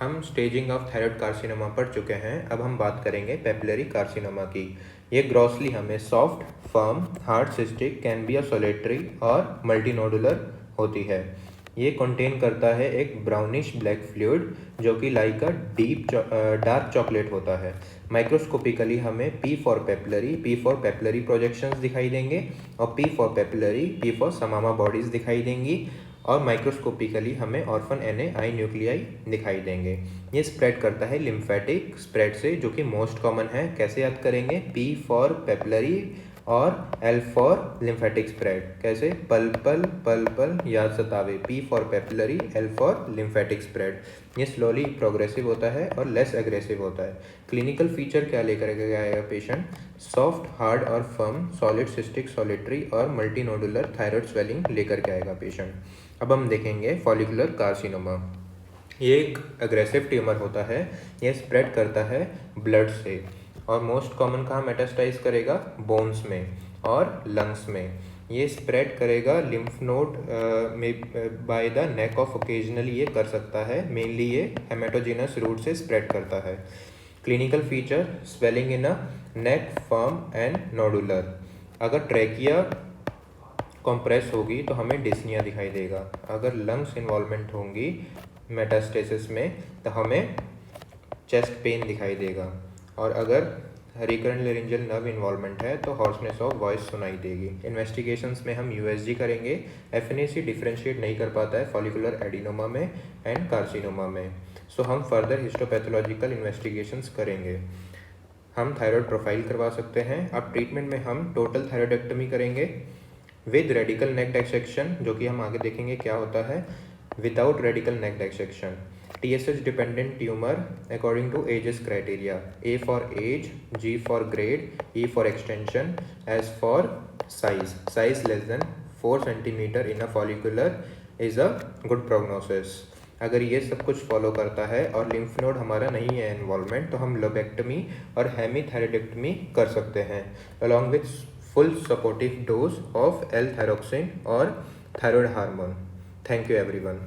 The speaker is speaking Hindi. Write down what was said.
हम स्टेजिंग ऑफ थायराइड कार्सिनोमा पढ़ चुके हैं। अब हम बात करेंगे पेपिलरी कार्सिनोमा की। ये ग्रॉसली हमें soft, firm, hard cystic, can be solitary और मल्टीनोडुलर होती है। ये कंटेन करता है एक ब्राउनिश ब्लैक फ्लूइड जो कि लाइक अ डार्क चॉकलेट होता है। माइक्रोस्कोपिकली हमें P फॉर पेपिलरी प्रोजेक्शंस दिखाई देंगे और P फॉर समामा बॉडीज दिखाई देंगी और माइक्रोस्कोपिकली हमें ऑर्फन NA न्यूक्लियाई दिखाई देंगे। ये स्प्रेड करता है लिम्फेटिक स्प्रेड से, जो कि मोस्ट कॉमन है। कैसे याद करेंगे? P फॉर पेपिलरी और L फॉर लिम्फेटिक स्प्रेड। कैसे? पल पल याद सतावे। P for papillary, L for lymphatic spread. ये स्लोली प्रोग्रेसिव होता है और लेस एग्रेसिव होता है। क्लिनिकल फीचर क्या लेकर के आएगा पेशेंट? सॉफ्ट, हार्ड और फर्म, सॉलिड, सिस्टिक, सॉलिटरी और मल्टीनोडुलर थायराइड स्वेलिंग लेकर के आएगा पेशेंट। अब हम देखेंगे फॉलिकुलर कार्सिनोमा। ये एक अग्रेसिव ट्यूमर होता है। ये स्प्रेड करता है ब्लड से और मोस्ट कॉमन कहाँ मेटास्टाइज करेगा? बोन्स में और लंग्स में। ये स्प्रेड करेगा लिम्फ नोड में by the neck of occasionally ये कर सकता है। मेनली ये हेमेटोजिनस रूट से स्प्रेड करता है। Clinical feature swelling in a neck, firm and nodular. अगर ट्रैकिया कंप्रेस होगी तो हमें डिस्निया दिखाई देगा। अगर लंग्स इन्वॉल्वमेंट होंगी मेटास्टेसिस में तो हमें चेस्ट पेन दिखाई देगा और अगर रिकरेंट लेरिंजियल नर्व इन्वॉल्वमेंट है तो हॉर्सनेस ऑफ वॉइस सुनाई देगी। इन्वेस्टिगेशंस में हम USG करेंगे। FNAC डिफ्रेंशिएट नहीं कर पाता है फॉलिकुलर एडिनोमा में एंड कार्सिनोमा में, सो हम फर्दर हिस्टोपैथोलॉजिकल इन्वेस्टिगेशंस करेंगे। हम थायराइड प्रोफाइल करवा सकते हैं। अब ट्रीटमेंट में हम टोटल थायराइडेक्टमी करेंगे विद रेडिकल नेक डिसेक्शन, जो कि हम आगे देखेंगे क्या होता है। Without radical neck dissection, TSH dependent tumour according to AGES criteria, A for age, G for grade, E for extension, S for size less than 4 centimetre in a follicular is a good prognosis. अगर ये सब कुछ फॉलो करता है और लिम्फ नोड हमारा नहीं है इन्वॉल्वमेंट तो हम लोबेक्टमी और हेमीथायराइडेक्टमी कर सकते हैं along with full supportive dose of L-thyroxine or thyroid hormone. Thank you everyone.